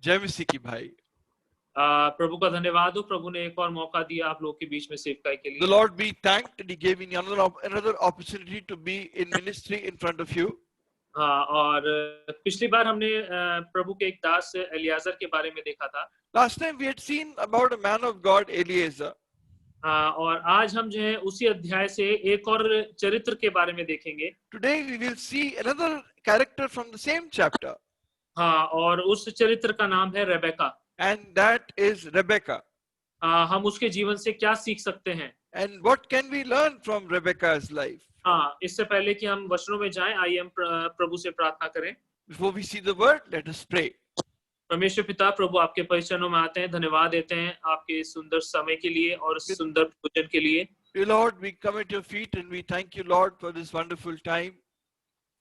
जय मसीह की भाई। प्रभु का धन्यवाद हो, प्रभु ने एक और मौका दिया आप लोग के बीच में सेवकाई के The लिए। Lord be thanked that He gave me another opportunity to be in ministry in front of you. हाँ, और पिछली बार हमने प्रभु के एक दास एलियाजर के बारे में देखा था। Last time we had seen about a man of God, Eliezer. हाँ, और आज हम जो है उसी अध्याय से एक और चरित्र के बारे में देखेंगे। Today we will see another character from the same chapter, हाँ, और उस चरित्र का नाम है Rebecca. and that is Rebecca. हम उसके जीवन से क्या सीख सकते हैं? And what can we learn from Rebecca's life? हाँ, इससे पहले कि हम वचनों में जाएं, आइए हम प्रभु से प्रार्थना करें। Before we see the word, let us pray. परमेश्वर पिता, प्रभु आपके परिचरणों में आते हैं, धन्यवाद देते हैं आपके सुंदर समय के लिए और सुंदर भोजन के लिए। Dear Lord, we come at your feet and we thank you, Lord, for this wonderful time.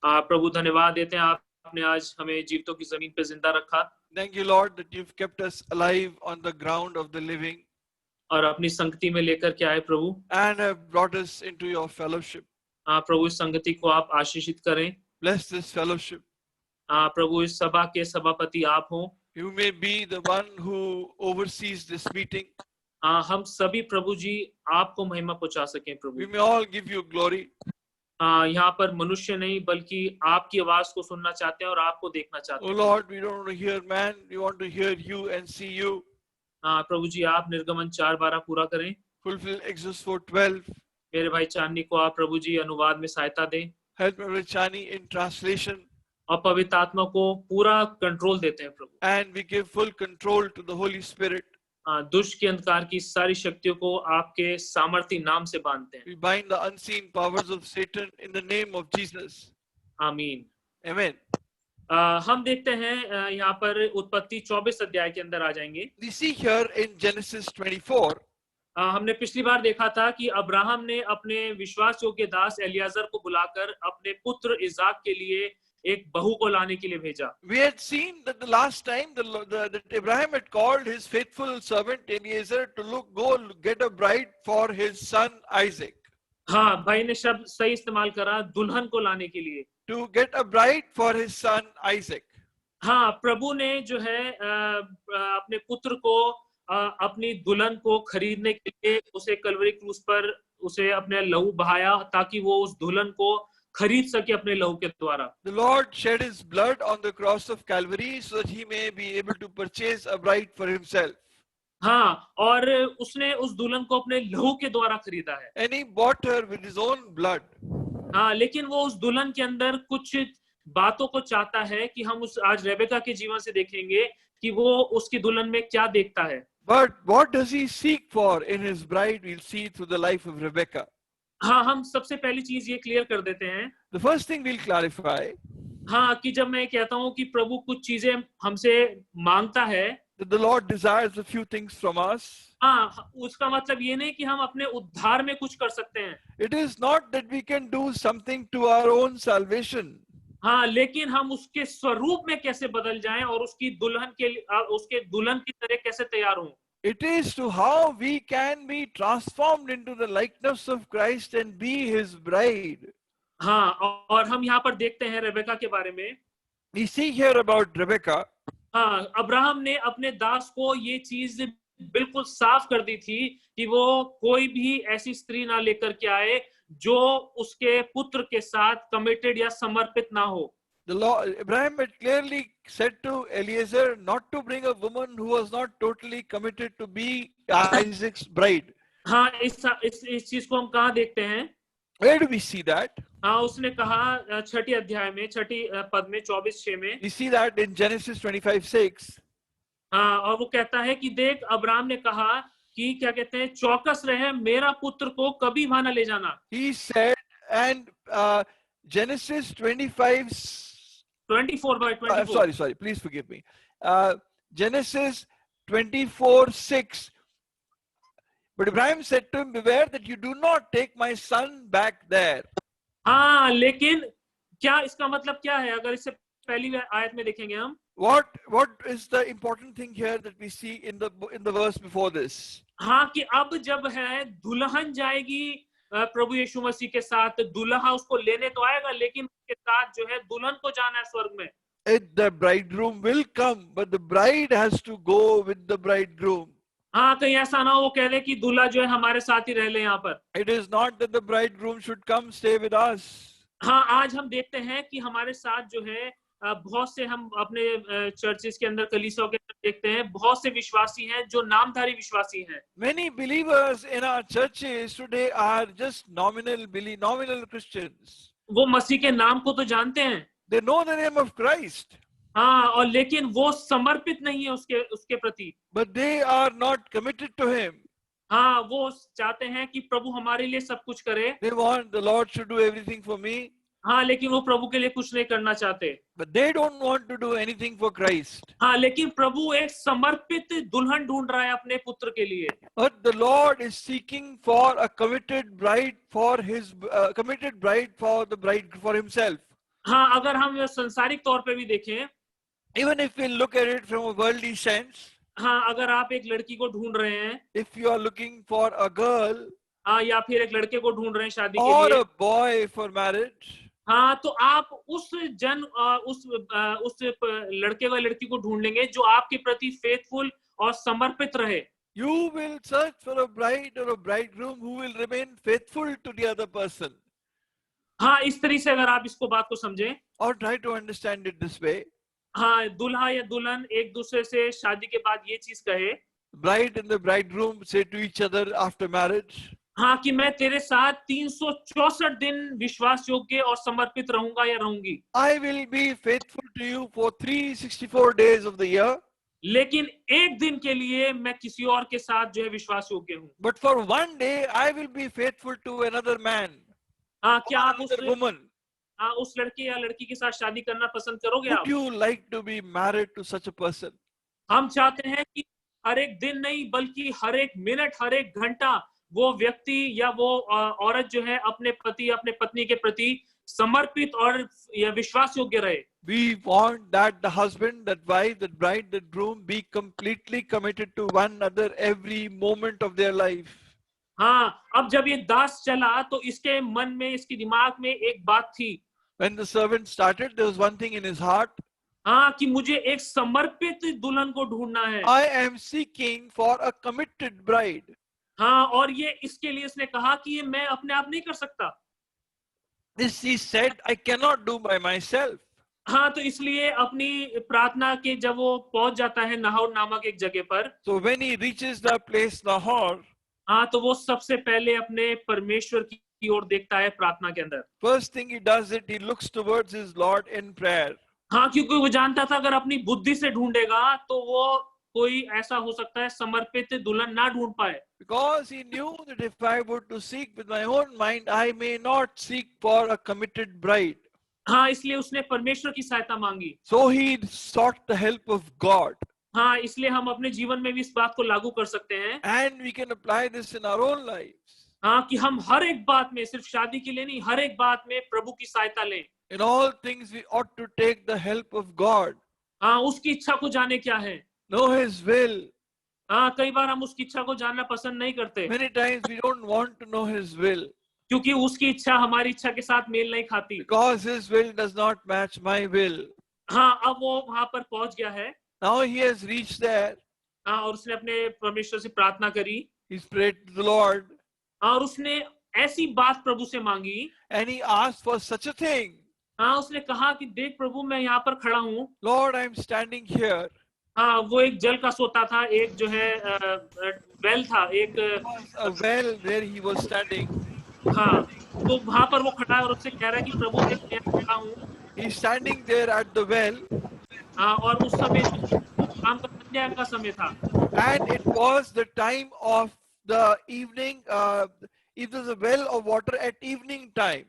प्रभु धन्यवाद देते हैं, आपने आज हमें जीवितों की जमीन पे जिंदा रखा। Thank you, Lord, that you've kept us alive on the ground of the living और अपनी संगति में लेकर के आए प्रभु, and have brought us into your fellowship. प्रभु इस संगति को आप आशीषित करें। Bless this fellowship. प्रभु इस सभा के सभापति आप हों। You may be the one who oversees this meeting. हम सभी प्रभु जी आपको महिमा पहुंचा सकें We Prabhu. may all give you glory. यहाँ पर मनुष्य नहीं बल्कि आपकी आवाज को सुनना चाहते हैं और आपको देखना चाहते Oh हैं। Lord, we don't want to hear man, we want to hear you and see you. प्रभु जी आप निर्गमन 4:12 पूरा करें। Fulfill Exodus 4:12. मेरे भाई चांदनी को आप प्रभु जी अनुवाद में सहायता दें Help my brother Chani in translation. और पवित्र आत्मा को पूरा कंट्रोल देते हैं प्रभु। And we give full control to the Holy Spirit. दुष्ट के अंधकार की सारी शक्तियों को आपके सामर्थी नाम से बांधते हैं। We bind the unseen powers of Satan in the name of Jesus. आमीन। Amen. हम देखते हैं यहाँ पर उत्पत्ति 24 अध्याय के अंदर आ जाएंगे। We see here in Genesis 24. हमने पिछली बार देखा था कि अब्राहम ने अपने विश्वास योग्य दास एलियाजर को बुलाकर अपने पुत्र इसाक के लिए एक बहू को लाने के लिए भेजा। We had seen that the last time that Abraham had called his faithful servant Eliezer to go get a bride for his son Isaac. हाँ, भाई ने शब्द सही इस्तेमाल करा, दुल्हन को लाने के लिए। To get a bride for his son Isaac. हाँ, प्रभु ने जो है अपने पुत्र को अपनी दुल्हन को खरीदने के लिए उसे कलवरी क्रूस पर उसे अपने लहू बहाया ताकि वो उस दुल्हन को खरीद सके अपने लहू के द्वारा। The Lord shed his blood on the cross of Calvary so that he may be able to purchase a bride for himself. हाँ, और उसने उस दुल्हन को अपने लहू के द्वारा खरीदा है। And he bought her with his own blood. हाँ, लेकिन वो उस दुल्हन के अंदर कुछ बातों को चाहता है कि हम उस आज रेबेका के जीवन से देखेंगे कि वो उसकी दुल्हन में क्या देखता है। But what does he seek for in his bride? We'll see through the life of Rebecca. हाँ, हम सबसे पहली चीज ये क्लियर कर देते हैं। The first thing we'll clarify. हाँ, कि जब मैं कहता हूँ कि प्रभु कुछ चीजें हमसे मांगता है, That the Lord desires a few things from us. हाँ, उसका मतलब ये नहीं कि हम अपने उद्धार में कुछ कर सकते हैं। It is not that we can do something to our own salvation. हाँ, लेकिन हम उसके स्वरूप में कैसे बदल जाएं और उसकी दुल्हन के उसके दुल्हन की तरह कैसे तैयार हों। It is to how we can be transformed into the likeness of Christ and be his bride. हाँ, और हम यहाँ पर देखते हैं रेबेका के बारे में। We see here about Rebecca. हाँ, अब्राहम ने अपने दास को ये चीज बिल्कुल साफ कर दी थी कि वो कोई भी ऐसी स्त्री ना लेकर के आए जो उसके पुत्र के साथ कमिटेड या समर्पित ना हो। The Lord, Abraham had clearly said to Eliezer not to bring a woman who was not totally committed to be Isaac's bride. हाँ, इस चीज को हम कहाँ देखते हैं? Where do we see that? हाँ, उसने कहा छठी अध्याय में, छठी पद में 24:6 में। We see that in Genesis 25:6. हाँ, और वो कहता है कि देख, अब्राहम ने कहा कि क्या कहते हैं, चौकस रहे, मेरा पुत्र को कभी वहां न ले जाना। He said, and Genesis 25. 24:24. Sorry, please forgive me. Genesis 24:6. But Abraham said to him, beware that you do not take my son back there. हाँ, लेकिन क्या इसका मतलब क्या है? अगर इससे पहली आयत में देखेंगे हम, What is the important thing here that we see in the verse before this? हाँ, कि अब जब है दुल्हन जाएगी प्रभु यीशु मसीह के साथ, दुल्हा उसको लेने तो आएगा, लेकिन उसके साथ जो है दुल्हन को जाना है स्वर्ग में। The bridegroom will come, but the bride has to go with the bridegroom. हाँ, कहीं ऐसा ना हो वो कह दे कि दूल्हा जो है हमारे साथ ही रह ले यहाँ पर। It is not that the bridegroom should come stay with us. हाँ, आज हम देखते हैं कि हमारे साथ जो है बहुत से हम अपने चर्चेस के अंदर, कलीसियाओं के अंदर देखते हैं, बहुत से विश्वासी हैं जो नामधारी विश्वासी हैं। Many believers in our churches today are just nominal Christians. वो मसीह के नाम को तो जानते हैं, They know the name of Christ, हाँ, और लेकिन वो समर्पित नहीं है उसके प्रति। but they are not committed to Him. हाँ, वो चाहते हैं कि प्रभु हमारे लिए सब कुछ करे, They want the Lord should do everything for me, हाँ, लेकिन वो प्रभु के लिए कुछ नहीं करना चाहते। but they don't want to do anything for Christ. हाँ, लेकिन प्रभु एक समर्पित दुल्हन ढूंढ रहा है अपने पुत्र के लिए। But the Lord is seeking for a committed bride for the bride for Himself. हाँ, अगर हम संसारिक तौर पे भी देखें, Even if we look at it from a worldly sense, हाँ, अगर आप एक लड़की को ढूंढ रहे हैं, if you are looking for a girl हाँ, या फिर एक लड़के को ढूंढ रहे हैं शादी के or लिए, a boy for marriage, हाँ, तो आप उस लड़के व लड़की को ढूंढ लेंगे जो आपके प्रति फेथफुल और समर्पित रहे। you will search for a bride or a bridegroom who will remain faithful to the other person. हाँ, इस तरह से अगर आप इसको बात को समझें, Or try to understand it this way. हाँ, दूल्हा या दुल्हन एक दूसरे से शादी के बाद ये चीज कहे, Bride and the bridegroom say to each other after marriage, हाँ, कि मैं तेरे साथ 364 दिन विश्वास योग्य और समर्पित रहूंगा या रहूंगी, I will be faithful to you for 364 days of the year. लेकिन एक दिन के लिए मैं किसी और के साथ जो है विश्वास योग्य हूँ। But for one day, I will be faithful to another man, हाँ, क्या or आप another woman. उस लड़के या लड़की के साथ शादी करना पसंद करोगे Would आप? you like to be married to such a person? हम चाहते हैं कि हर एक दिन नहीं, बल्कि हर एक मिनट, हर एक घंटा वो व्यक्ति या वो औरत जो है अपने पति, अपने पत्नी के प्रति समर्पित और या विश्वास योग्य रहे। We want that the husband, that wife, that bride, that groom be completely committed to one another every moment of their life. हाँ, अब जब ये दास चला तो इसके मन में, इसके दिमाग में एक बात थी। When the servant started, there was one thing in his heart. हाँ, कि मुझे एक समर्पित दुल्हन को ढूंढना है। I am seeking for a committed bride. हाँ, और ये इसके लिए इसने कहा कि ये मैं अपने आप नहीं कर सकता। This he said, I cannot do by myself. हाँ, तो इसलिए अपनी प्रार्थना के जब वो पहुंच जाता है नाहोर नामक एक जगह पर, So when he reaches the place Nahor, हाँ, तो वो सबसे पहले अपने परमेश्वर की ओर देखता है प्रार्थना के अंदर। first thing he does it, he looks towards his Lord in prayer. हाँ, क्योंकि वो जानता था अगर अपनी बुद्धि से ढूंढेगा तो वो कोई ऐसा हो सकता है समर्पित दुल्हन ना ढूंढ पाए। Because he knew that if I were to seek with my own mind, I may not seek for a committed bride. हाँ, इसलिए उसने परमेश्वर की सहायता मांगी। So he sought the help of God. हाँ, इसलिए हम अपने जीवन में भी इस बात को लागू कर सकते हैं। And we can apply this in our own lives. हाँ, कि हम हर एक बात में, सिर्फ शादी के लिए नहीं, हर एक बात में प्रभु की सहायता लें। In all things, we ought to take the help of God. हाँ, उसकी इच्छा को जाने क्या है। Know His will. हाँ, कई बार हम उसकी इच्छा को जानना पसंद नहीं करते, Many times we don't want to know His will क्योंकि उसकी इच्छा हमारी इच्छा के साथ मेल नहीं खाती। because His will does not match my will. हाँ, अब वो वहां पर पहुंच गया है। Now he has reached there. हाँ, और उसने अपने परमेश्वर से प्रार्थना करी। He's prayed to the Lord और उसने ऐसी बात प्रभु से मांगी। and he asked for such a thing. हाँ, उसने कहा कि देख प्रभु, मैं यहाँ पर खड़ा हूँ। Lord, I'm standing here. हाँ, वो एक जल का सोता था, एक जो है वेल था, एक A well where he was standing. हाँ, तो वहां पर वो खड़ा है और उससे कह रहा है कि प्रभु देख मैं खड़ा हूँ। He's standing there at the well हाँ, और उस समय शाम का संध्या का समय था। and it was the time of the evening. It was a well of water at evening time.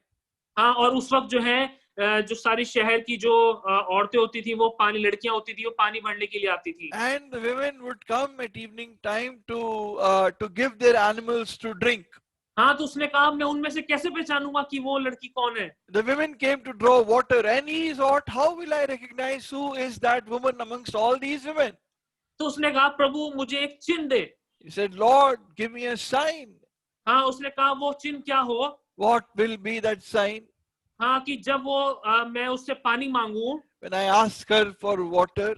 हाँ, और उस वक्त जो है जो सारी शहर की जो औरतें होती थी, वो पानी, लड़कियां होती थी, वो पानी भरने के लिए आती थी। And the women would come at evening time to give their animals to drink. हाँ, तो उसने कहा मैं उनमें से कैसे पहचानूंगा कि वो लड़की कौन है। The women came to draw water and he thought, how will I recognize who is that woman amongst all these women? तो उसने कहा प्रभु मुझे एक चिन्ह दे। He said, Lord, give me a sign. हाँ, उसने कहा वो चिन्ह क्या हो। What will be that sign? हाँ, कि जब वो मैं उससे पानी मांगू, when I ask her for water.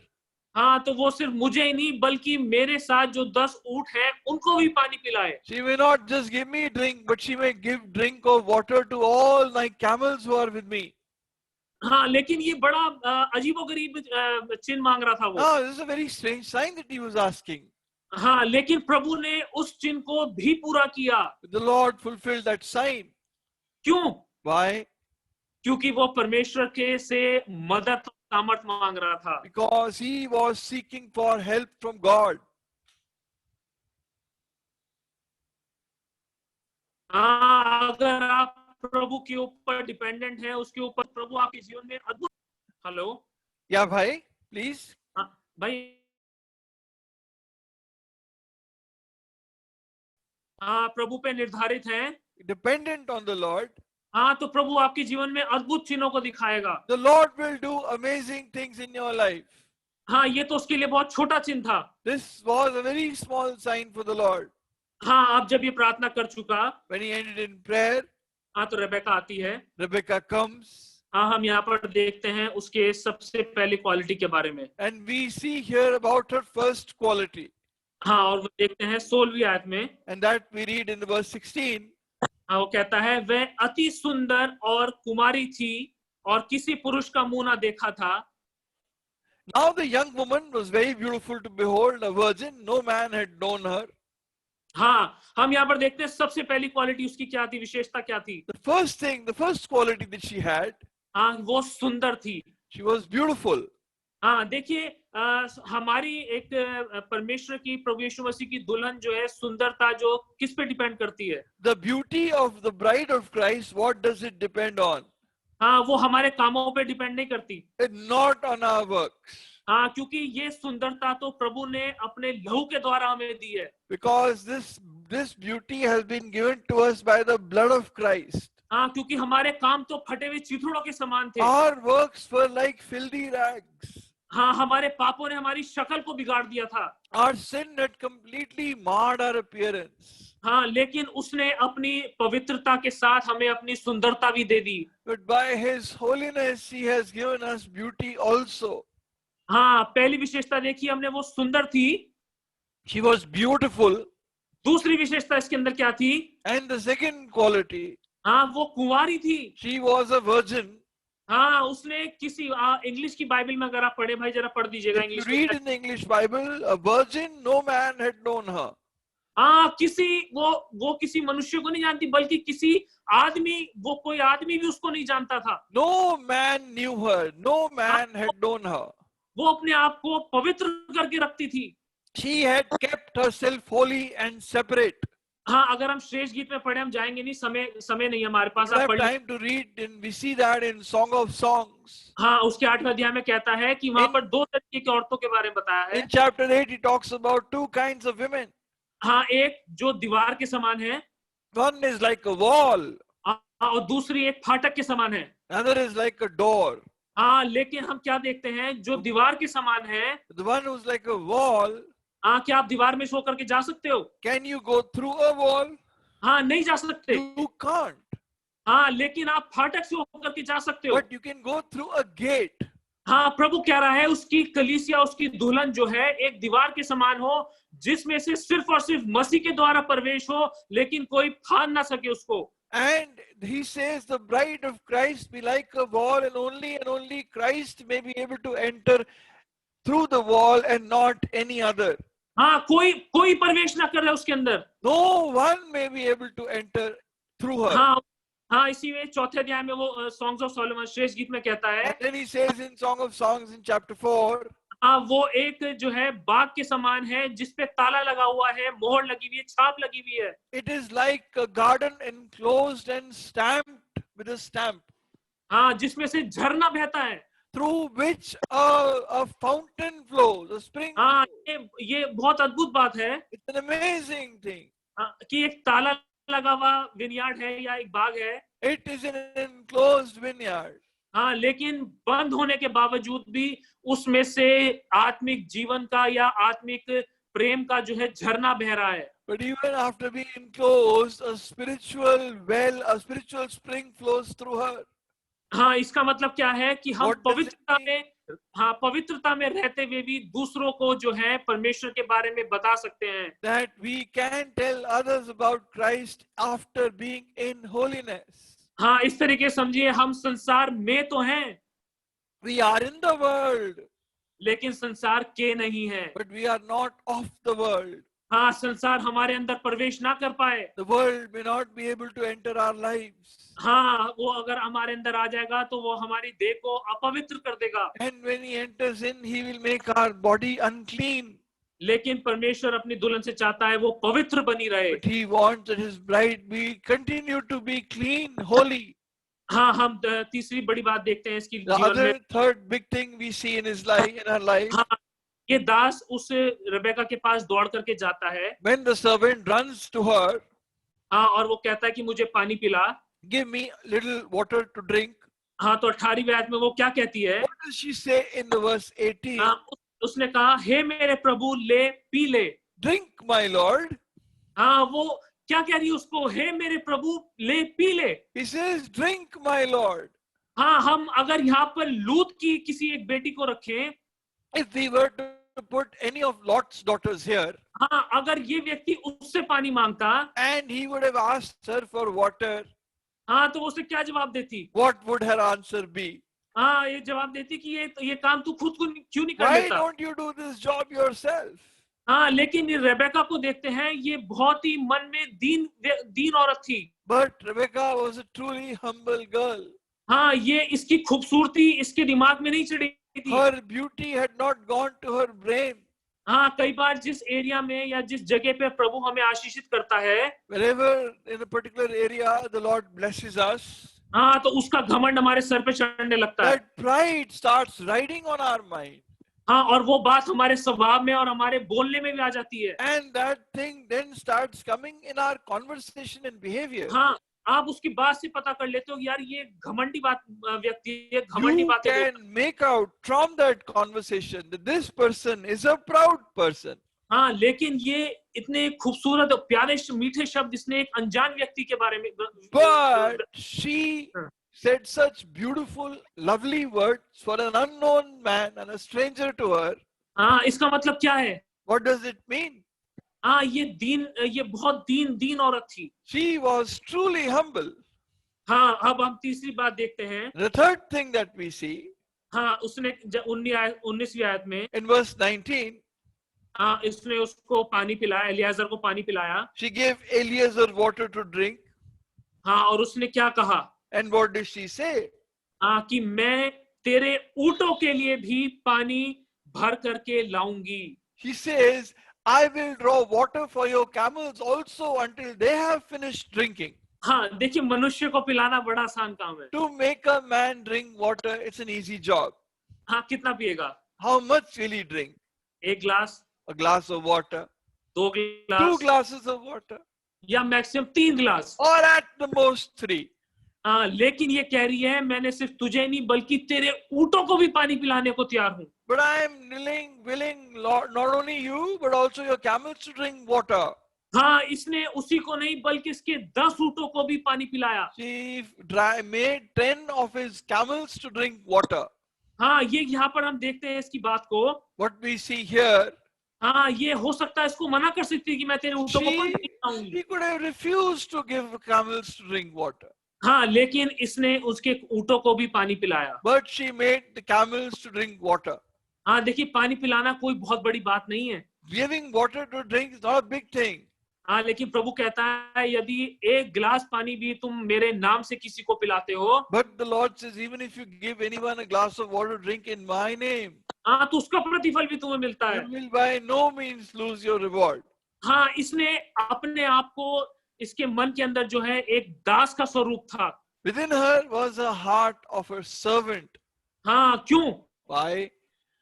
हाँ, तो वो सिर्फ मुझे ही नहीं बल्कि मेरे साथ जो 10 ऊंट हैं उनको भी पानी पिलाए। She may not just give me drink, but she may give drink of water to all my camels who are with me. हाँ, लेकिन ये बड़ा अजीबोगरीब चिन्ह मांग रहा था वो। Now, this is a very strange sign that he was asking. हाँ, लेकिन प्रभु ने उस चिन्ह को भी पूरा किया। The Lord fulfilled that sign. क्यों? Why? क्योंकि वो परमेश्वर के से मदद और सामर्थ मांग रहा था। Because he was seeking for help from God. हाँ, अगर आप प्रभु के ऊपर डिपेंडेंट हैं, उसके ऊपर प्रभु आपके जीवन में अद्भुत। Hello, Yeah, bhai, please. हाँ भाई, हाँ प्रभु पे निर्धारित हैं, Dependent on the Lord. हाँ तो प्रभु आपके जीवन में अद्भुत चिन्हों को दिखाएगा। The Lord will do amazing things in your life. हाँ, ये तो उसके लिए बहुत छोटा चिन्ह था। This was a very small sign for the Lord. हाँ, अब जब ये प्रार्थना कर चुका, When he ended in prayer, हाँ तो रेबेका आती है। Rebecca comes. हाँ, हम यहाँ पर देखते हैं उसके सबसे पहली क्वालिटी के बारे में। And we see here about her first quality. हाँ, और वो देखते हैं 16वीं आयत में। And that we read in the verse 16. हाँ, वो कहता है, वह अति सुंदर और कुमारी थी और किसी पुरुष का मुंह ना देखा था। Now the young woman was very beautiful to behold, a virgin, no man had known her. हाँ, हम यहाँ पर देखते हैं सबसे पहली क्वालिटी उसकी क्या थी, विशेषता क्या थी। The first thing, the first quality that she had, हाँ, वो सुंदर थी। she was beautiful. हाँ, देखिए हमारी एक परमेश्वर की, प्रभु यीशु मसीह की दुल्हन जो है, सुंदरता जो किस पे डिपेंड करती है? The beauty of the bride of Christ, what does it depend on? हाँ, वो हमारे कामों पे डिपेंड नहीं करती। Not on our works. हाँ, क्योंकि ये सुंदरता तो प्रभु ने अपने लहू के द्वारा हमें दी है। Because this beauty has been given to us by the blood of Christ. हाँ, क्योंकि हमारे काम तो फटे हुए चिथड़ों के समान थे। Our works were like filthy rags. हाँ, हमारे पापों ने हमारी शक्ल को बिगाड़ दिया था। Our sin had completely marred our appearance. हाँ, लेकिन उसने अपनी पवित्रता के साथ हमें अपनी सुंदरता भी दे दी। But by His holiness, He has given us beauty also. हाँ, पहली विशेषता देखी हमने, वो सुंदर थी। She was beautiful. दूसरी विशेषता इसके अंदर क्या थी? And the second quality, हाँ, वो कुंवारी थी। she was a virgin. हाँ, उसने किसी इंग्लिश की बाइबल में अगर आप पढ़े भाई, जरा पढ़ दीजिएगा If you इंग्लिश read में। in the English Bible, a virgin, no man had known her. हाँ, किसी वो किसी मनुष्य को नहीं जानती, बल्कि किसी आदमी, वो कोई आदमी भी उसको नहीं जानता था। No man knew her. No man had known her. वो अपने आप को पवित्र करके रखती थी। She had kept herself holy and separate. हाँ, अगर हम श्रेष्ठ गीत में पढ़े, हम जाएंगे नहीं, समय नहीं हमारे पास। We don't आप have पढ़ time to read, and we see that in Song of Songs. हाँ, उसके 8वें अध्याय में कहता है कि वहां पर 2 तरीके की औरतों के बारे में बताया है। In chapter 8, he talks about two kinds of women. हाँ, एक जो दीवार के समान है, One is like a wall, और दूसरी एक फाटक के समान है। another is like a door. हाँ, लेकिन हम क्या देखते हैं, जो दीवार के समान है, The one who's like a wall, हाँ, क्या आप दीवार में से होकर के जा सकते हो? can you go through a wall? हाँ, नहीं जा सकते। You can't. हाँ, लेकिन आप फाटक से होकर के जा सकते हो। But you can go through a gate. हाँ, प्रभु कह रहा है उसकी कलीसिया, उसकी दुल्हन जो है, एक दीवार के समान हो, जिसमें से सिर्फ और सिर्फ मसीह के द्वारा प्रवेश हो, लेकिन कोई फाड़ ना सके उसको। And he says the bride of Christ be like a wall, and only Christ may be able to enter through the wall and not any other. हाँ, कोई प्रवेश ना कर रहा उसके अंदर। No one may be able to enter through her. हाँ, इसी में 4थे अध्याय में वो सॉन्ग्स ऑफ सोलोमन श्रेष्ठ गीत में कहता है। And then he says in Song of Songs in chapter 4, हाँ, वो एक जो है बाग के समान है, जिसपे ताला लगा हुआ है, मोहर लगी हुई है, छाप लगी हुई है। it is like a garden enclosed and stamped with a stamp, हाँ, जिसमें से झरना बहता है, through which a fountain flows, a spring. हाँ, ये बहुत अद्भुत बात है। It's an amazing thing. कि एक ताला लगा हुआ विनयार्ड है या एक बाग है। It is an enclosed vineyard. हाँ, लेकिन बंद होने के बावजूद भी उसमें से आत्मिक जीवन का या आत्मिक प्रेम का जो है झरना बह रहा है। But even after being enclosed, a spiritual well, a spiritual spring flows through her. हाँ, इसका मतलब क्या है कि हम What does it पवित्रता mean? में हाँ, पवित्रता में रहते हुए भी दूसरों को जो है परमेश्वर के बारे में बता सकते हैं। that we can tell others about Christ after being in holiness. हाँ, इस तरीके समझिए, हम संसार में तो हैं, We are in the world, लेकिन संसार के नहीं है। but we are not of the world. हाँ, संसार हमारे अंदर प्रवेश ना कर पाए। The world may not be able to enter our lives. हाँ, वो अगर हमारे अंदर आ जाएगा तो वो हमारी देह को अपवित्र कर देगा। And when he enters in, he will make our body unclean. लेकिन परमेश्वर अपनी दुल्हन से चाहता है वो पवित्र बनी रहे। But he wants that his bride be continue to be clean, holy. हाँ, हम तीसरी बड़ी बात देखते हैं इसकी The जीवन में। other third big thing we see in his life, in her life, हाँ, ये दास उस रेबेका के पास दौड़ करके जाता है। when the servant runs to her, हाँ, और वो कहता है कि मुझे पानी पिला। give me little water to drink. हाँ, तो 18वीं आयत में वो क्या कहती है? What does she say in the verse 18? हाँ, उसने कहा, हे मेरे प्रभु, ले पी ले। Drink, my Lord. हाँ, वो क्या कह रही है उसको? हे मेरे प्रभु, ले पी ले। He says, drink, my Lord. हाँ, हम अगर यहाँ पर लूत की किसी एक बेटी को रखें, If we were to put any of Lot's daughters here, हाँ, अगर ये व्यक्ति उससे पानी मांगता, and he would have asked her for water, हाँ, तो उससे क्या जवाब देती? what would her answer be? हाँ, ये जवाब देती कि ये काम तू खुद को क्यों नहीं कर Why लेता? don't you do this job yourself? हाँ, लेकिन ये रेबेका को देखते हैं, ये बहुत ही मन में दीन औरत थी। But Rebecca was a truly humble girl. हाँ, ये इसकी खूबसूरती इसके दिमाग में नहीं चढ़ी थी। Her beauty had not gone to her brain. हाँ, कई बार जिस एरिया में या जिस जगह पे प्रभु हमें आशीषित करता है, Wherever in a particular area the Lord blesses us, हाँ, तो उसका घमंड हमारे सर पे चढ़ने लगता है। that pride starts riding on our mind. हाँ, और वो बात हमारे स्वभाव में और हमारे बोलने में भी आ जाती है। And that thing then starts coming in our conversation and behavior. हाँ, आप उसकी बात से पता कर लेते हो कि यार ये घमंडी व्यक्ति है, घमंडी You बातें बोलता है। can make out from that conversation that this person is a proud person. हाँ, लेकिन ये इतने खूबसूरत और प्यारे मीठे शब्द इसने एक अनजान व्यक्ति के बारे में But she said such beautiful, lovely words for an unknown man and a stranger to her. हाँ, इसका मतलब क्या है? What does it mean? हाँ, ये बहुत दीन औरत थी। She was truly humble. हाँ, अब हम तीसरी बात देखते हैं। The third thing that we see हाँ, उसने 19वीं आयत में, in verse 19, हाँ, इसने उसको पानी पिलाया, एलियाजर को पानी पिलाया। she gave Eliezer water to drink. हाँ, और उसने क्या कहा? And what did she say? हाँ, कि मैं तेरे ऊँटों के लिए भी पानी भर करके लाऊंगी। She says, I will draw water for your camels also until they have finished drinking. हाँ, देखिए, मनुष्य को पिलाना बड़ा आसान काम है। To make a man drink water, it's an easy job. हाँ, कितना पिएगा? How much will he drink? एक गिलास, A glass of water, 2 2 गिलास, glasses of water, या मैक्सिमम 3 गिलास। or at the most 3. हाँ, लेकिन ये कह रही है, मैंने सिर्फ तुझे नहीं बल्कि तेरे ऊँटों को भी पानी पिलाने को तैयार हूँ। But I am willing, Lord, not only you, but also your camels to drink water. हाँ, इसने उसी को नहीं बल्कि इसके 10 ऊँटों को भी पानी पिलाया। She made 10 of his camels to drink water. हाँ, ये यहाँ पर हम देखते हैं इसकी बात को। What we see here, हाँ, ये हो सकता है इसको मना कर सकती है कि मैं तेरे ऊँटों को पानी पिलाऊंगी। she could have refused to give camels to drink water. हाँ, लेकिन इसने उसके ऊँटों को भी पानी पिलाया। But she made the camels to drink water. हाँ, देखिए, पानी पिलाना कोई बहुत बड़ी बात नहीं है। Giving water to drink is not a big thing. हाँ, लेकिन प्रभु कहता है, यदि एक गिलास पानी भी तुम मेरे नाम से किसी को पिलाते हो, But the Lord says, even if you give anyone a glass of water to drink in my name, हाँ, तो उसका प्रतिफल भी तुम्हें मिलता है। you will by no means lose your reward. हाँ, इसने अपने आप को, इसके मन के अंदर जो है एक दास का स्वरूप था। Within her was a heart of a servant. हाँ, क्यों? Why?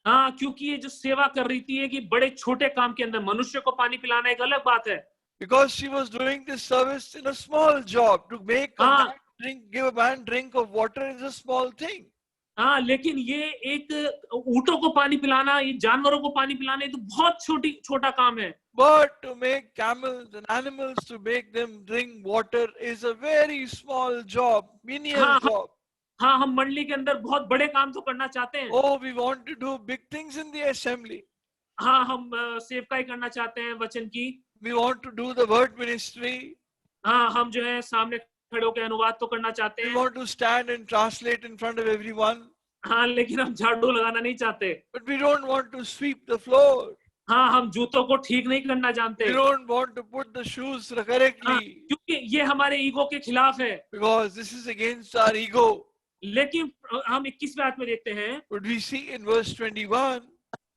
हाँ, क्योंकि ये जो सेवा कर रही थी कि बड़े छोटे काम के अंदर मनुष्य को पानी पिलाना एक अलग बात है। Because she was doing this service in a small job. To make a man drink, give a man drink of water is a small thing. हाँ, लेकिन ये एक ऊँटों को पानी पिलाना, ये जानवरों को पानी पिलाना, ये तो बहुत छोटा काम है। But to make camels and animals, to make them drink water is a very small job, menial job. हाँ, हम मंडली के अंदर बहुत बड़े काम तो करना चाहते हैं। Oh, we want to do big things in the assembly. हाँ, हम सेवकाई करना चाहते हैं वचन की। We want to do the word ministry. हाँ, हम जो है सामने खड़े होकर अनुवाद तो करना चाहते We हैं। want to stand and translate in front of everyone. हाँ, लेकिन हम झाड़ू लगाना नहीं चाहते। But we don't want to sweep the floor. हाँ, हम जूतों को ठीक नहीं करना जानते। We don't want to put the shoes हाँ, correctly, क्योंकि ये हमारे ईगो के खिलाफ है। because this is against our ego. लेकिन हम 21वें आयत में देखते हैं, But we see in verse 21,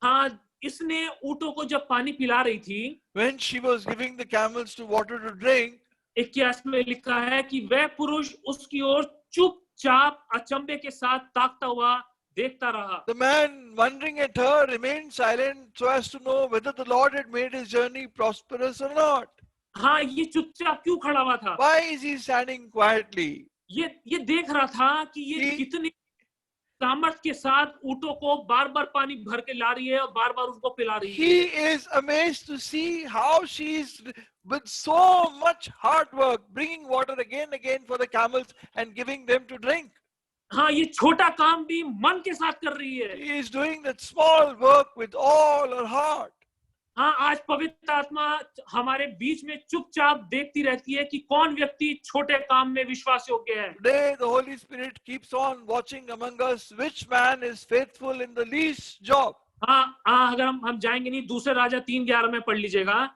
हाँ, इसने ऊँटों को जब पानी पिला रही थी, when she was giving the camels to water to drink, 21 में लिखा है कि वह पुरुष उसकी ओर चुपचाप अचंभे के साथ ताकता हुआ देखता रहा। the man wondering at her remained silent so as to know whether the Lord had made his journey prosperous or not. हाँ, ये चुपचाप क्यों खड़ा हुआ था? Why is he standing quietly? ये देख रहा था कि ये He- कितनी सामर्थ के साथ ऊँटों को बार बार पानी भर के ला रही है और बार बार उनको पिला रही है। He is amazed to see how she is with so much hard work bringing water again and again for the camels and giving them to drink. हाँ, ये छोटा काम भी मन के साथ कर रही है। He is doing that small work with all her heart. हाँ, आज पवित्र आत्मा हमारे बीच में चुपचाप देखती रहती है कि कौन व्यक्ति छोटे काम में विश्वास योग्य है। Today the Holy Spirit keeps on watching among us which man is faithful in the least job. हाँ, अगर हम जाएंगे नहीं, दूसरे राजा 3:11 में पढ़ लीजिएगा।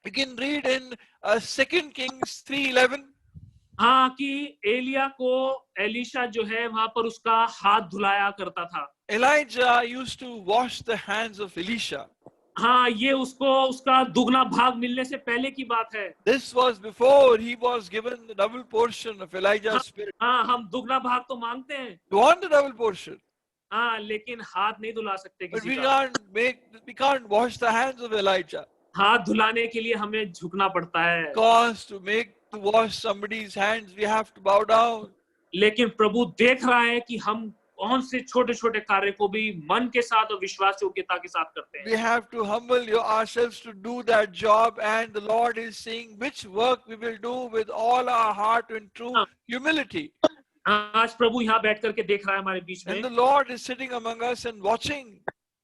You can read in 2 Kings 3:11. हाँ, कि एलिया को एलीशा जो है वहां पर उसका हाथ धुलाया करता था। Elijah used to wash the hands of Elisha. हाँ, ये उसको उसका दुगना भाग मिलने से पहले की बात है। This was before he was given the double portion of Elijah's spirit. हाँ, हम दुगना भाग तो मांगते हैं। You want the double portion, हाँ, लेकिन हाथ नहीं धुला सकते but किसी का। we can't wash the hands of Elijah. हाथ धुलाने के लिए हमें झुकना पड़ता है। Because to wash somebody's hands, we have to bow down. लेकिन प्रभु देख रहा है कि हम कौन से छोटे छोटे कार्य को भी मन के साथ और विश्वास योग्यता के साथ करते हैं। We have to humble ourselves to do that job, and the Lord is seeing which work we will do with all our heart and true humility. आज प्रभु यहाँ बैठ करके देख रहा है हमारे बीच And the में। Lord is sitting among us and watching.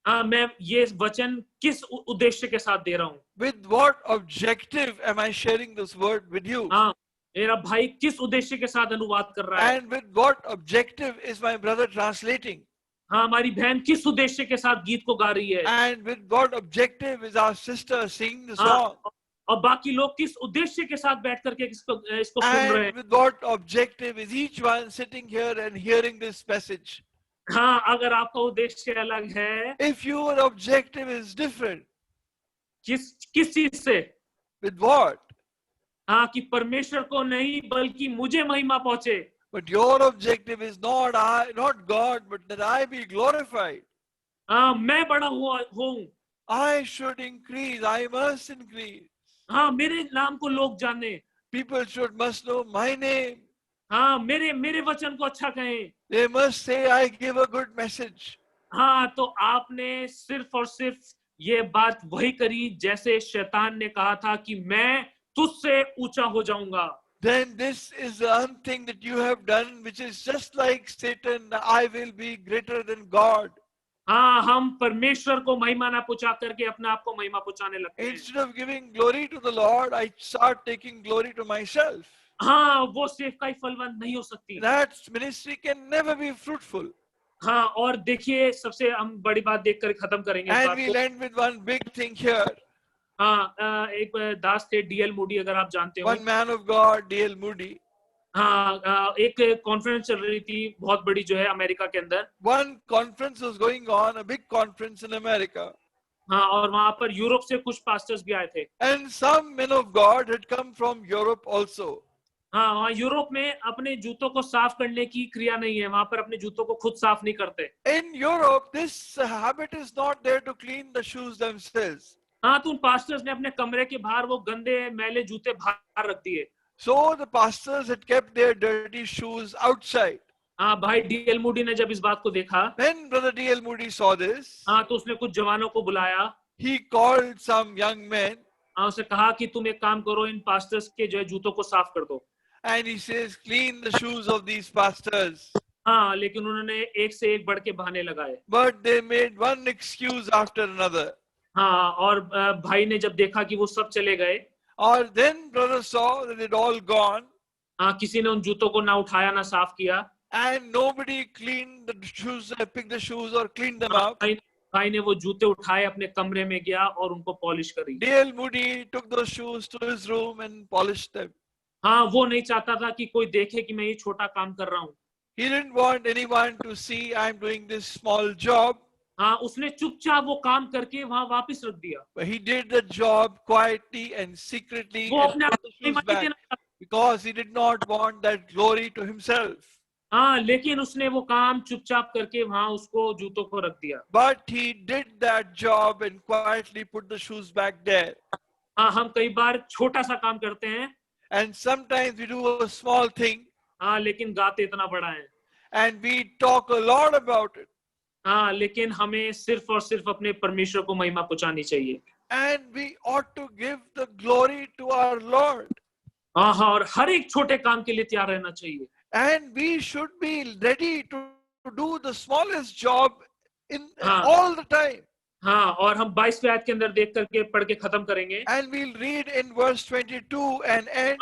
मैं ये वचन किस उद्देश्य के साथ दे रहा हूँ? With what objective am I sharing this word with you? हाँ, मेरा भाई किस उद्देश्य के साथ अनुवाद कर रहा है? And with what objective is my brother translating? हाँ, हमारी बहन किस उद्देश्य के साथ गीत को गा रही है? And with what objective is our sister singing the हाँ, song? और बाकी लोग किस उद्देश्य के साथ बैठ करके इसको सुन रहे हैं? And with what objective is each one sitting here and hearing this message? हाँ, अगर आपका उद्देश्य अलग है, If your objective is different, किस चीज से? with what? हाँ, कि परमेश्वर को नहीं बल्कि मुझे महिमा पहुंचे। But your objective is not God, but that I be glorified. हाँ, मैं बड़ा हूँ। I should increase. I must increase. हाँ, मेरे नाम को लोग जाने। People must know my name. हाँ, मेरे वचन को अच्छा कहें। They must say I give a good message. हाँ, तो आपने सिर्फ और सिर्फ ये बात वही करी जैसे शैतान ने कहा था कि मैं तुझसे ऊंचा हो जाऊंगा। Then this is the one thing that you have done, which is just like Satan. I will be greater than God. हाँ, हम परमेश्वर को महिमा ना पहुंचा करके अपने आप को महिमा पहुंचाने लगते हैं। Instead of giving glory to the Lord, I start taking glory to myself. हाँ, वो सेवकाई फलवंत नहीं हो सकती। That ministry can never be fruitful. हाँ, और देखिए सबसे हम बड़ी बात देखकर खत्म करेंगे इस And बात we'll को। end with one big thing here. हाँ, एक दास थे डीएल मूडी, अगर आप जानते हो। One man of God, D.L. Moody. हाँ, एक कॉन्फ्रेंस चल रही थी बहुत बड़ी जो है अमेरिका के अंदर। One conference was going on, a big conference in America. हाँ, और वहां पर यूरोप से कुछ पास्टर्स भी आए थे। And some men of God had come from Europe also. हाँ, वहाँ यूरोप में अपने जूतों को साफ करने की क्रिया नहीं है, वहां पर अपने जूतों को खुद साफ नहीं करते। In Europe, this habit is not there to clean the shoes themselves. हाँ, तो उन पास्टर्स ने अपने कमरे के बाहर वो गंदे मैले जूते बाहर रख दिए। So the pastors had kept their dirty shoes outside. हाँ, भाई डीएल मूडी ने जब इस बात को देखा, When Brother D.L. Moody saw this, हाँ, तो उसने कुछ जवानों को बुलाया। he called some young men हाँ, उसने कहा कि तुम एक काम करो, इन पास्टर्स के जो है जूतों को साफ कर दो। and he says, clean the shoes of these pastors. हाँ, लेकिन उन्होंने एक से एक बढ़ के बहाने लगाए। But they made one excuse after another. हाँ, और भाई ने जब देखा कि वो सब चले गए, Or then brother saw that they'd all gone हाँ, किसी ने उन जूतों को ना उठाया ना साफ किया, and nobody cleaned the shoes, picked the shoes or cleaned them हाँ, up. भाई ने वो जूते उठाए, अपने कमरे में गया और उनको पॉलिश करी। D.L. Moody took those shoes to his room and polished them. हाँ, वो नहीं चाहता था कि कोई देखे कि मैं ये छोटा काम कर रहा हूँ। He didn't want anyone to see I'm doing this small job. हाँ, उसने चुपचाप वो काम करके वहां वापस रख दिया। But he did the job quietly and secretly वो and अपने आप put the को shoes महिमा नहीं back देना चाहता। because he did not want that glory to himself. हाँ, लेकिन उसने वो काम चुपचाप करके वहां उसको जूतों को रख दिया। But he did that job and quietly put the shoes back there. हाँ, हम कई बार छोटा सा काम करते हैं, And sometimes we do a small thing हाँ, लेकिन गाते इतना बड़ा है। and we talk a lot about it. हाँ, लेकिन हमें सिर्फ और सिर्फ अपने परमेश्वर को महिमा पहुंचानी चाहिए। And we ought to give the glory to our Lord. हाँ, हाँ, और हर एक छोटे काम के लिए तैयार रहना चाहिए। And we should be ready to do the smallest job in हाँ, all the time. हाँ, और हम 22वें आयत के अंदर देख करके पढ़ के खत्म करेंगे। And we'll read in verse 22 and end.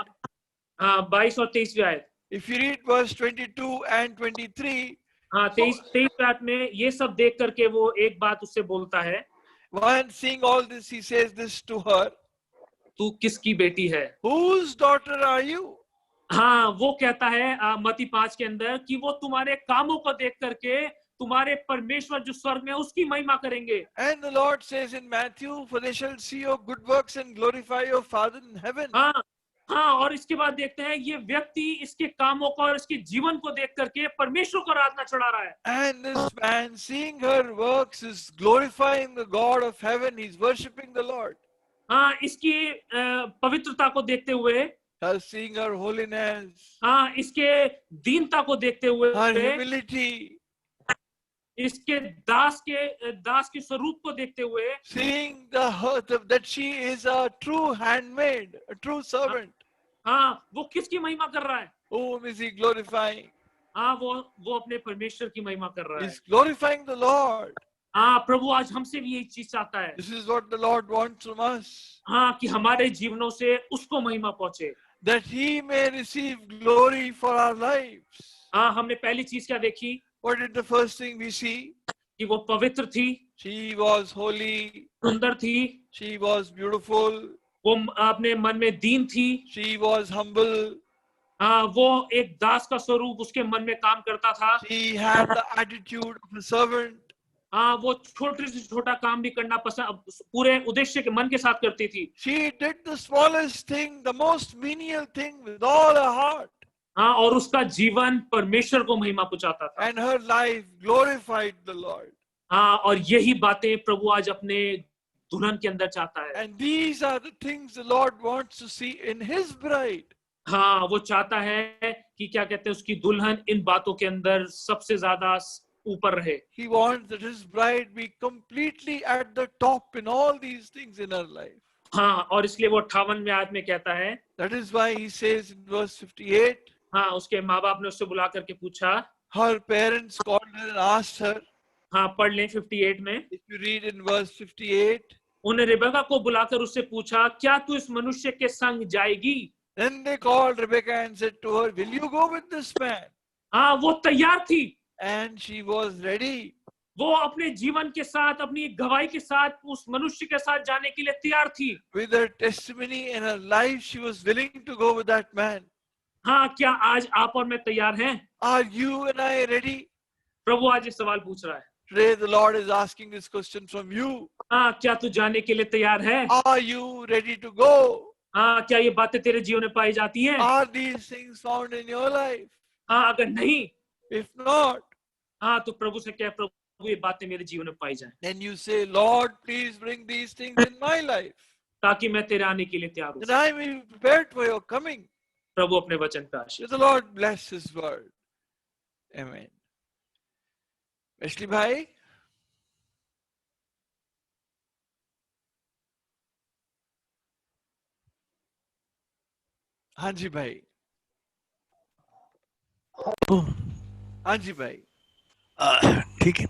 हाँ, 22 और 23वें आयत। If you read verse 22 and 23, हाँ, 23 आयत में ये सब देख करके वो एक बात उससे बोलता है, while seeing all this, he says this to her, तू किसकी बेटी है? whose daughter are you? हाँ, वो कहता है मत्ती 5 के अंदर कि वो तुम्हारे कामों को देख करके तुम्हारे परमेश्वर जो स्वर्ग में है, उसकी महिमा करेंगे। And the Lord says in Matthew, for they shall see your good works and glorify your Father in heaven. हाँ, हाँ, और इसके बाद देखते हैं ये व्यक्ति इसके कामों को और इसके जीवन को देख करके परमेश्वर को आराधना चढ़ा रहा है। And this man, seeing her works, is glorifying the God of heaven. He's worshipping the Lord. हाँ, इसकी पवित्रता को देखते हुए, Her seeing her holiness, हाँ, इसके दीनता को देखते हुए, her humility, इसके दास के स्वरूप को देखते हुए, seeing that she is a true handmaid, a true servant. हाँ, वो किसकी महिमा कर रहा है? Whom is he glorifying? हाँ, वो अपने परमेश्वर की महिमा कर रहा है। He's glorifying the Lord. हाँ, प्रभु आज हमसे भी यही चीज चाहता है। This is what the Lord wants from us. हाँ, कि हमारे जीवनों से उसको महिमा पहुंचे। That he may receive glory for our lives. हाँ, हमने पहली चीज क्या देखी? What did the first thing we see? कि वो पवित्र थी, She was holy. सुंदर थी, She was beautiful. वो अपने मन में दीन थी, She was humble. हाँ, वो एक दास का स्वरूप उसके मन में काम करता था। She had the attitude of a servant. हाँ, वो छोटे से छोटा काम भी करना पसंद, पूरे उद्देश्य के मन के साथ करती थी। She did the smallest thing, the most menial thing with all her heart. हाँ, और उसका जीवन परमेश्वर को महिमा पहुंचाता था। And her life glorified the Lord. हाँ, और यही बातें प्रभु आज अपने दुल्हन के अंदर चाहता है। And these are the things the Lord wants to see in his bride. हाँ, वो चाहता है कि क्या कहते हैं उसकी दुल्हन इन बातों के अंदर सबसे ज्यादा ऊपर रहे। He wants that his bride be completely at the top in all these things in her life. हाँ, और इसलिए वो 58वें आयत में कहता है, That is why he says in verse 58, हाँ, उसके माँ बाप ने उससे बुला करके पूछा, her parents called her and asked her. हाँ, पढ़ लें 58 में। If you read in verse 58, उन्हें रिबेका को बुलाकर उससे पूछा, क्या तू इस मनुष्य के संग जाएगी? then they called Rebekah and said to her, will you go with this man? हाँ, वो तैयार थी, And she was ready. वो अपने जीवन के साथ, अपनी गवाही के साथ उस मनुष्य के साथ जाने के लिए तैयार थी। With her testimony in her life, she was willing to go with that man. हाँ, क्या आज आप और मैं तैयार हैं? Are you and I ready? प्रभु आज ये सवाल पूछ रहा है। Today the Lord is asking this question from you. हाँ, क्या तू जाने के लिए तैयार है? Are you ready to go? हाँ, क्या ये बातें तेरे जीवन में पाई जाती हैं? Are these things found in your life? हाँ, अगर नहीं, If not, हाँ, तो प्रभु से कह, प्रभु ये बातें मेरे जीवन में पाई जाएं, then you say, Lord, please bring these things in my life, ताकि मैं तेरे आने के लिए तैयार हूँ। that I may be prepared for your coming. प्रभु अपने वचन पे आशीष। May the Lord bless his word. Amen. Wesley भाई, हाँ जी भाई। हाँ जी भाई. ठीक है,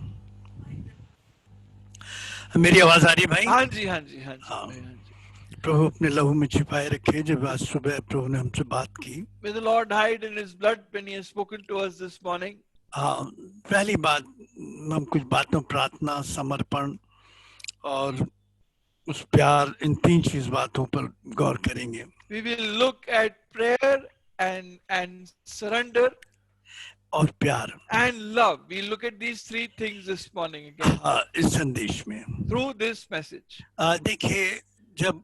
मेरी आवाज आ रही है भाई? हाँ जी, हाँ जी, हाँ जी हाँ। भाई, हाँ जी. प्रभु अपने लहू में छिपाए रखे। जब आज सुबह प्रभु ने हमसे बात की, May the Lord hide in His blood when He has spoken to us this morning. हाँ, पहली बात हम कुछ बातों, प्रार्थना, समर्पण और उस प्यार, इन तीन चीज बातों पर गौर करेंगे। We will look at prayer and surrender और प्यार, and love. We'll look at these three things this morning again हाँ, इस संदेश में through this message. देखिए, जब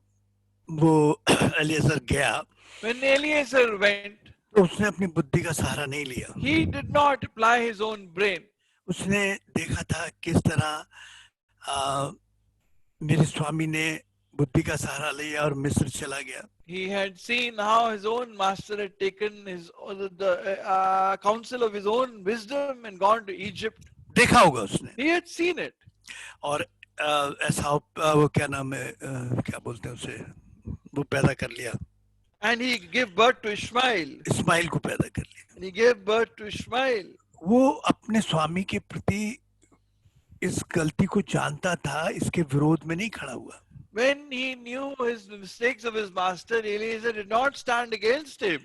वो एलिएजर गया When Eliezer went, तो उसने अपनी बुद्धि का सहारा नहीं लिया। he did not apply his own brain. उसने देखा था किस तरह मेरे स्वामी ने बुद्धि का सहारा लिया और मिस्र चला गया। He had seen how his own master had taken the counsel of his own wisdom and gone to Egypt. देखा होगा उसने। He had seen it. और ऐसा वो क्या नाम है, क्या बोलते हैं उसे, वो पैदा कर लिया। And he gave birth to Ishmael. Ismail को पैदा कर लिया। And he gave birth to Ishmael. वो अपने स्वामी के प्रति इस गलती को जानता था, इसके विरोध में नहीं खड़ा हुआ। When he knew his mistakes of his master, Eliezer did not stand against him,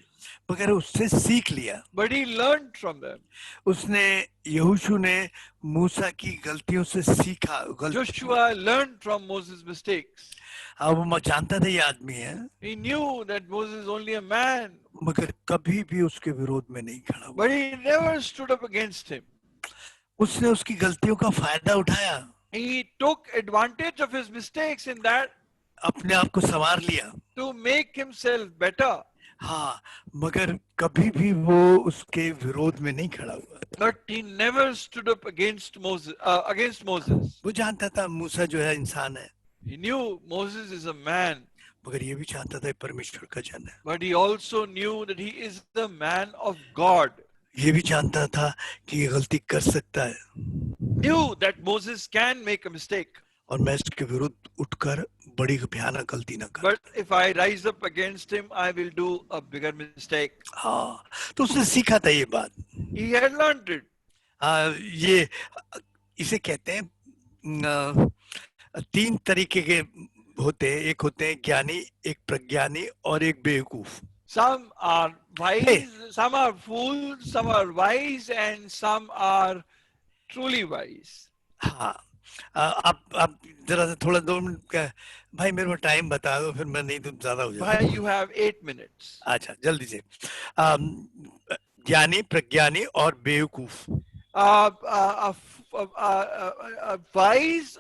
मगर उससे सीख लिया। but he learned from them. उसने, यहोशू ने मूसा की गलतियों से सीखा। Joshua learned from Moses' mistakes. हाँ, वो जानता था ये आदमी है, He knew that Moses is only a man, मगर कभी भी उसके विरोध में नहीं खड़ा हुआ। but he never stood up against him. उसने उसकी गलतियों का फायदा उठाया, He took advantage of his mistakes in that अपने आप को संवार लिया। to make himself better, हाँ, मगर कभी भी वो उसके विरोध में नहीं खड़ा हुआ। but he never stood up against Moses. वो जानता था मूसा जो है इंसान है, He knew Moses is a man, मगर ये भी जानता था परमेश्वर का जन है। but he also knew that he is the man of God. ये भी जानता था कि ये गलती कर सकता है Knew that Moses can make a mistake, और मैं इसके विरुद्ध उठकर बड़ी भयानक गलती न कर। but if I rise up against him, I will do a bigger mistake. हाँ, तो उसने सीखा था ये बात। He had learned it. ये इसे कहते हैं, तीन तरीके के होते हैं, एक होते हैं ज्ञानी, एक प्रज्ञानी और एक बेवकूफ। Some are wise, some are fools, some are wise, and some are truly wise. हाँ, आप जरा सा थोड़ा 2 मिनट का भाई मेरे को टाइम बता दो, फिर मैं नहीं तो ज्यादा हो Why जाएगा। you have 8 minutes. अच्छा, जल्दी से। ज्ञानी, प्रज्ञानी और बेवकूफ। Wise,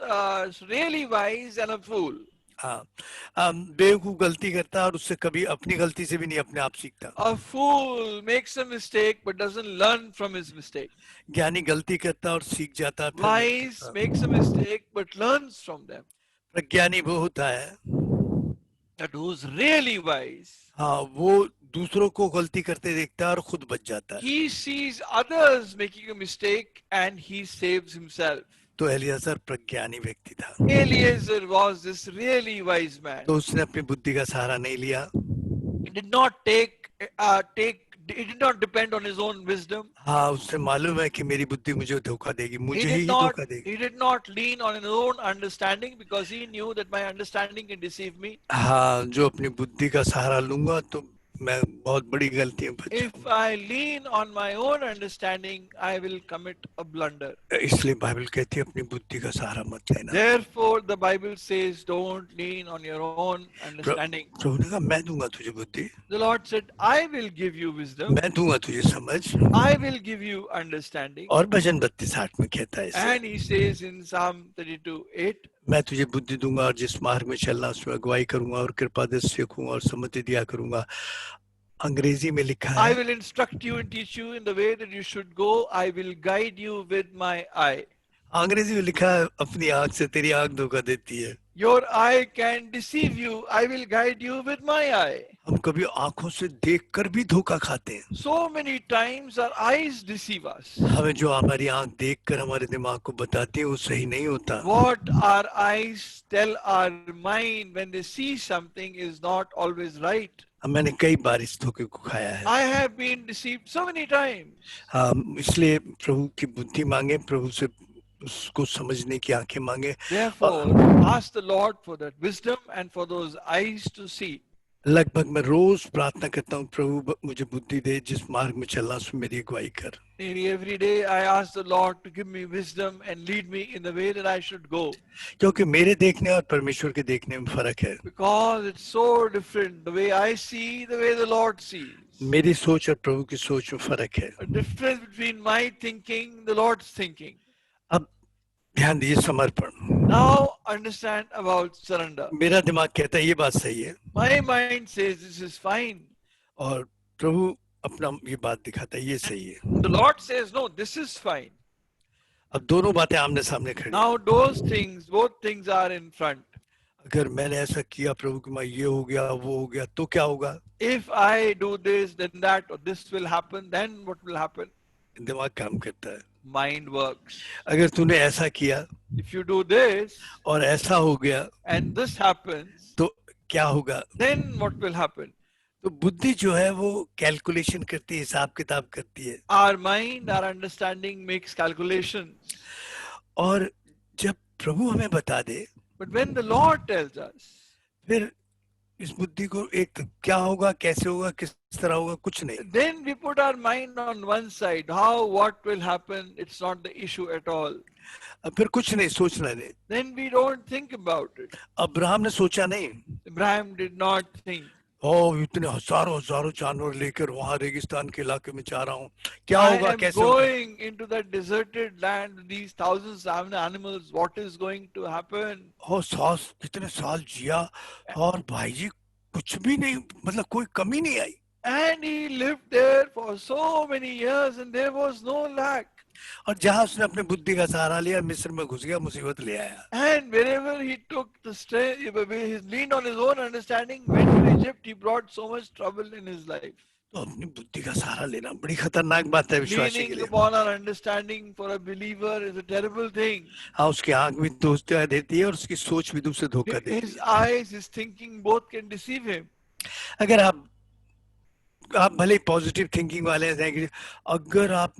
really wise, and a fool. हाँ, बेवकूफ गलती करता है और उससे कभी अपनी गलती से भी नहीं अपने आप सीखता। A fool makes a mistake but doesn't learn from his mistake. ज्ञानी गलती करता है और सीख जाता है। Wise makes a mistake but learns from them. प्रज्ञानी वो होता है, That who's really wise. हाँ, वो दूसरों को गलती करते देखता है और खुद बच जाता है। He sees others making a mistake and he saves himself. तो एलियाजर प्रज्ञानी व्यक्ति था। Eliezer was this really wise man. तो उसने अपनी बुद्धि का सहारा नहीं लिया। He did not he did not depend on his own wisdom. हाँ, उससे मालूम है कि मेरी बुद्धि मुझे धोखा देगी, He मुझे ही did not धोखा देगी। he did not lean on his own understanding because he knew that my understanding can deceive me. हाँ, जो अपनी बुद्धि का सहारा लूंगा तो मैं बहुत बड़ी गलतियां If बचूंगा। I lean on my own understanding, I will commit a blunder. इसलिए बाइबल कहती है अपनी बुद्धि का सहारा मत लेना। Therefore, the Bible says, don't lean on your own understanding. प्रभु ने कहा मैं दूंगा तुझे बुद्धि, The Lord said, I will give you wisdom. मैं दूंगा तुझे समझ। I will give you understanding. और भजन 32:8 में कहता है इसे, And he says in Psalm 32:8, मैं तुझे बुद्धि दूंगा और जिस मार्ग में चलना उसमें अगुवाई करूंगा और कृपा दृष्टि सीखूंगा और सम्मति दिया करूंगा। अंग्रेजी में लिखा I है, will instruct you and teach you in the way that you should go. I will guide you with my eye. अंग्रेजी में लिखा है अपनी आंख से तेरी आंख धोखा देती है। Your eye can deceive you. I will guide you with my eye. हम कभी आंखों से देखकर भी धोखा खाते हैं। So many times our eyes deceive us. हमें जो हमारी आंख देखकर हमारे दिमाग को बताती है वो सही नहीं होता। What our eyes tell our mind when they see something is not always right. मैंने कई बार इस धोखे को खाया है। I have been deceived so many times. हम इसलिए प्रभु की बुद्धि मांगे, प्रभु से उसको समझने की आंखें मांगे। Therefore, ask the Lord for that wisdom and for those eyes to see. लगभग मैं रोज प्रार्थना करता हूँ, प्रभु मुझे बुद्धि दे, जिस मार्ग में चलना उसमें मेरी अगुवाई कर। Nearly every day I ask the Lord to give me wisdom and lead me in the way that I should go. क्योंकि मेरे देखने और परमेश्वर के देखने में फर्क है। Because it's so different. The way I see, the way the Lord sees. मेरी सोच और प्रभु की सोच में फर्क है। A difference between my thinking, the Lord's thinking. अब ध्यान दीजिए, समर्पण। Now understand about surrender. मेरा दिमाग कहता है ये बात सही है, My mind says this is fine. और प्रभु अपना ये बात दिखाता है ये सही है। The Lord says no, this is fine. अब दोनों बातें आमने सामने खड़ी। Now those things, both things are in front. अगर मैंने ऐसा किया प्रभु कि मैं ये हो गया वो हो गया तो क्या होगा? If I do this, then that, or this will happen, then what will happen? दिमाग काम करता है। Mind works. अगर तूने ऐसा किया If you do this और ऐसा हो गया and this happens, तो क्या होगा? then what will happen? तो बुद्धि जो है वो कैलकुलेशन करती है, हिसाब किताब करती है। Our mind, our understanding makes calculations. और जब प्रभु हमें बता दे, But when the Lord tells us, फिर इस बुद्धि को एक क्या होगा, कैसे होगा, किस तरह होगा, कुछ नहीं। then we put our mind on one side. How, what will happen? It's not the issue at all. अब फिर कुछ नहीं, सोचना नहीं। Then we don't think about it. Abraham ने सोचा नहीं, Abraham did not think. ओ इतने हजारों हजारों जानवर लेकर वहां रेगिस्तान के इलाके में जा रहा हूँ, क्या I होगा, am कैसे होगा? going into that deserted land with these thousands of animals. What is going to happen? और सास कितने साल जिया और भाई जी कुछ भी नहीं, मतलब कोई कमी नहीं आई। And he lived there for so many years and there was no lack. और जहां उसने अपनी बुद्धि का सहारा लिया, मिस्र में घुस गया, मुसीबत ले आया। And wherever he took the strength, he leaned on his own understanding, went to Egypt, he brought so much trouble in his life. तो अपनी बुद्धि का सहारा लेना बड़ी खतरनाक बात है विश्वासी के Leaning लिए। upon our understanding for a believer is a terrible thing. हाँ, उसकी आंख भी धोखा देती है और उसकी सोच भी दूसरे धोखा देती His है। eyes, his thinking, both can deceive him. अगर आप भले पॉजिटिव थिंकिंग वाले हैं, कि अगर आप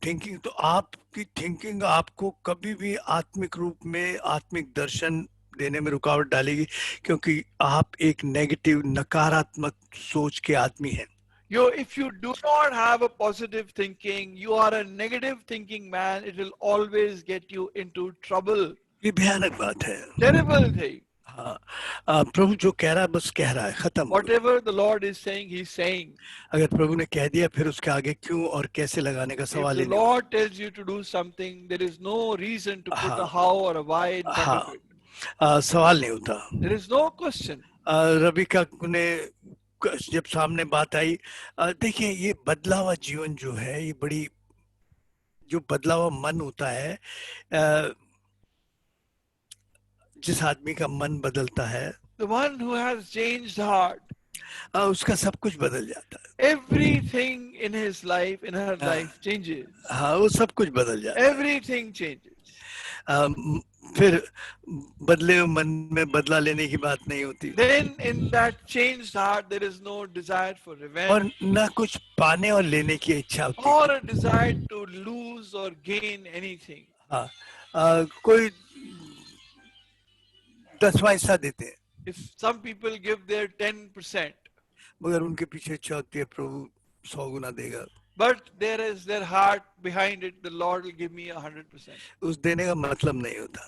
थिंकिंग, तो आपकी थिंकिंग आपको कभी भी आत्मिक रूप में आत्मिक दर्शन देने में रुकावट डालेगी, क्योंकि आप एक नेगेटिव नकारात्मक सोच के आदमी हैं। If you do not have a positive thinking, you are a negative thinking man, it will always get you into trouble. ये भयानक बात है। Terrible thing. हाँ, प्रभु जो कह रहा है बस कह रहा है, खत्म। Whatever the Lord is saying, he's saying. अगर प्रभु ने कह दिया फिर उसके आगे क्यों और कैसे लगाने का If सवाल the ही नहीं। Lord tells you to do something, there is no reason to put a how or a why in front of it. सवाल नहीं होता। There is no question. Ravika ने जब सामने बात आई, देखिए ये बदला हुआ जीवन जो है, ये बड़ी, जो बदला हुआ मन होता है, जिस आदमी का मन बदलता है, The one who has changed heart, उसका सब कुछ बदल जाता है। everything in his life, in her life changes. हाँ, वो सब कुछ बदल जाता है। Everything changes. फिर बदले हुए मन में बदला लेने की बात नहीं होती। Then in that changed heart, there is no desire for revenge और ना कुछ पाने और लेने की इच्छा होती। or a desire to lose or gain anything. हाँ, कोई 10वां हिस्सा देते हैं, If some people give their 10%, मगर उनके पीछे इच्छा होती है प्रभु 100 गुना देगा। but there is their heart behind it, the Lord will give me 100%. उस देने का मतलब नहीं होता।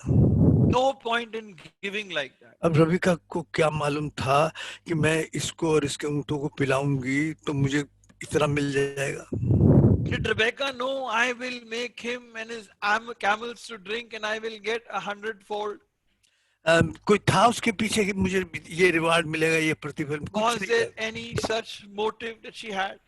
No point in giving like that. अब रविका को क्या मालूम था कि मैं इसको और इसके ऊँटों को पिलाऊंगी तो मुझे इतना मिल जाएगा। Did Rebecca know I will make him and his camels to drink and I will get 100-fold? कोई था उसके पीछे कि मुझे ये रिवार्ड मिलेगा, ये प्रतिफल? Was there any such motive that she had?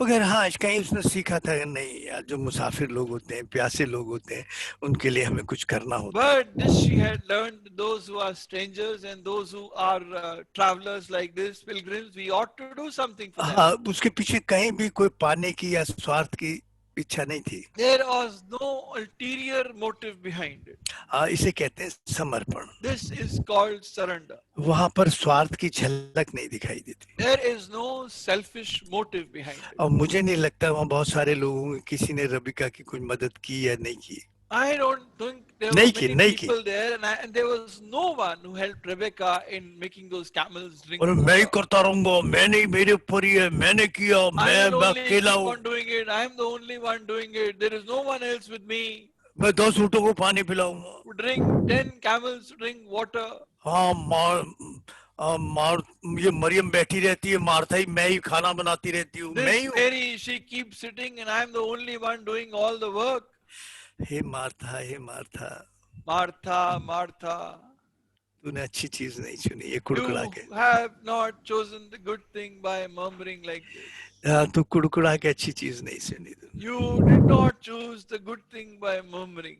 मगर हाँ कहीं उसने सीखा था कि नहीं यार, जो मुसाफिर लोग होते हैं, प्यासे लोग होते हैं, उनके लिए हमें कुछ करना होता है। But this she had learned, those who are strangers and those who are travelers like this, pilgrims, we ought to do something for them. हाँ उसके पीछे कहीं भी कोई पाने की या स्वार्थ की इच्छा नहीं थी। There was no ulterior motive behind it. हाँ इसे कहते हैं समर्पण। This is called surrender. वहां पर स्वार्थ की झलक नहीं दिखाई देती। There is no selfish motive behind it. और मुझे नहीं लगता वहाँ बहुत सारे लोगों में किसी ने रबिका की कोई मदद की या नहीं की। I don't think there were नहीं की, many नहीं की। people there, and there was no one who helped Rebecca in making those camels drink और मैं ही water. करता रहूंगा, मैंने ही, मेरे ऊपर ही है, मैंने किया, I मैं will only अकेला keep हूँ, on doing it. I am the only one doing it. There is no one else with me. मैं 10 ऊँटों को पानी पिलाऊंगा। To drink 10 camels to drink water. हाँ मार ये मरियम बैठी रहती है, मार्था ही, मैं ही खाना बनाती रहती हूँ, मैं ही This हूँ। Mary, she keeps sitting, and I am the only one doing all the work. Hey Martha, hey Martha, Martha, Martha, तूने अच्छी चीज नहीं चुनी, ये कुड़कुड़ा you के। have not chosen the good thing by murmuring like this. हाँ तू कुड़कुड़ा के अच्छी चीज नहीं सुनी तू। You did not choose the good thing by murmuring.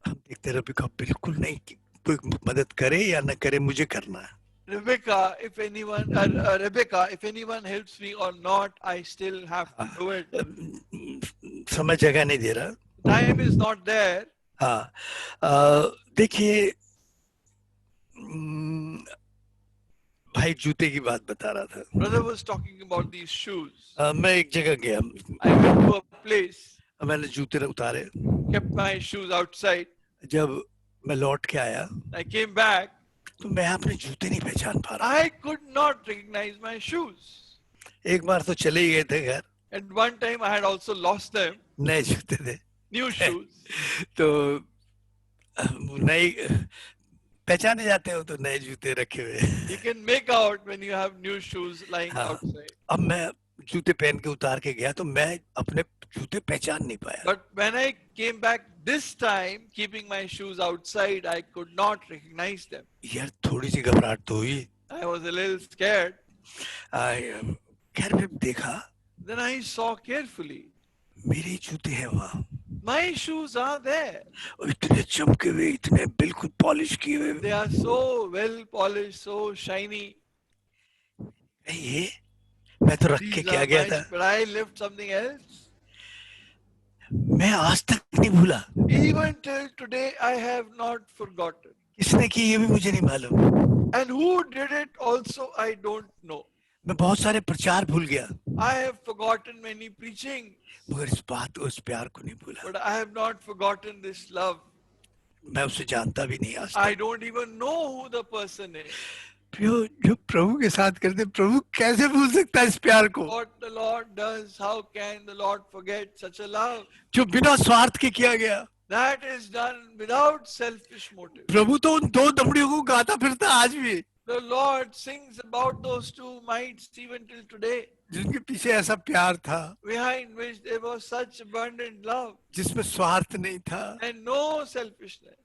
हम देखते रबिका बिल्कुल नहीं कि कोई मदद करे या न करे, मुझे करना है। Rebecca, if anyone helps me or not, I still have to do it. समय जगह नहीं दे रहा। Time is not there. हाँ देखिए भाई जूते की बात बता रहा था। Brother was talking about these shoes. मैं एक जगह गया, I went to a place, मैंने जूते उतारे, kept my shoes outside. जब मैं लौट के आया I came back. तो मैं अपने जूते नहीं पहचान पा रहा। I could not recognize my shoes. एक बार तो चले ही गए थे घर, At one time, I had also lost them. नए जूते थे New shoes. तो नए पहचाने जाते हो तो नए जूते रखे हुए। You can make out when you have new shoes lying हाँ। outside. अब मैं जूते पहन के उतार के गया तो मैं अपने जूते पहचान नहीं पाया। But when I came back this time, keeping my shoes outside, I could not recognize them. यार थोड़ी सी घबराहट तो हुई। I was a little scared. खैर फिर देखा, Then I saw carefully. मेरे ही जूते हैं वहाँ, My shoes are there. और इतने चमके हुए, इतने बिल्कुल पॉलिश किए हुए। They are so well polished, so shiny. ये मैं तो रख के These क्या are गया nice, था, but I left something else. मैं आज तक नहीं भूला। Even till today, I have not forgotten. किसने की ये भी मुझे नहीं मालूम। And who did it also, I don't know. मैं बहुत सारे प्रचार भूल गया, I have forgotten many preachings, मगर इस बात को, इस प्यार को नहीं भूला। but I have not forgotten this love. मैं उसे जानता भी नहीं आज I तक। don't even know who the person is. जो प्रभु के साथ करते, प्रभु कैसे भूल सकता है इस प्यार को, What the Lord does, how can the Lord forget such a love? जो बिना स्वार्थ के किया गया। That is done without selfish motive. प्रभु तो उन दो दमड़ियों को गाता फिरता आज भी, The Lord sings about those two mites even till today, जिनके पीछे ऐसा प्यार था, behind which there was such abundant love जिसमें स्वार्थ नहीं था, and no selfishness,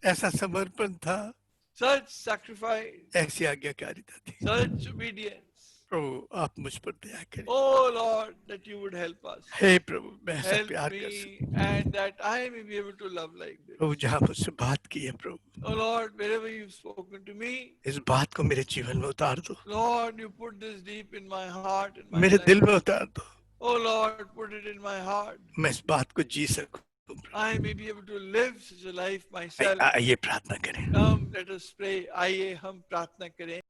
ऐसा समर्पण था, such sacrifice, ऐसी आज्ञाकारिता थी। such obedience. प्रभु आप मुझ पर दया करें। Oh Lord, that you would help us. हे प्रभु मैं ऐसा Help प्यार कर सकूं। me, and that I may be able to love like this. प्रभु जहाँ मुझसे बात की है प्रभु, Oh Lord, wherever you've spoken to me, इस बात को मेरे जीवन में उतार दो, Lord, you put this deep in my heart, in my मेरे life. दिल में उतार दो, Oh Lord, put it in my heart. मैं इस बात को जी सकूं। I may be able to live such a life myself. आइए प्रार्थना करें। Come, let us pray. आइए हम प्रार्थना करें।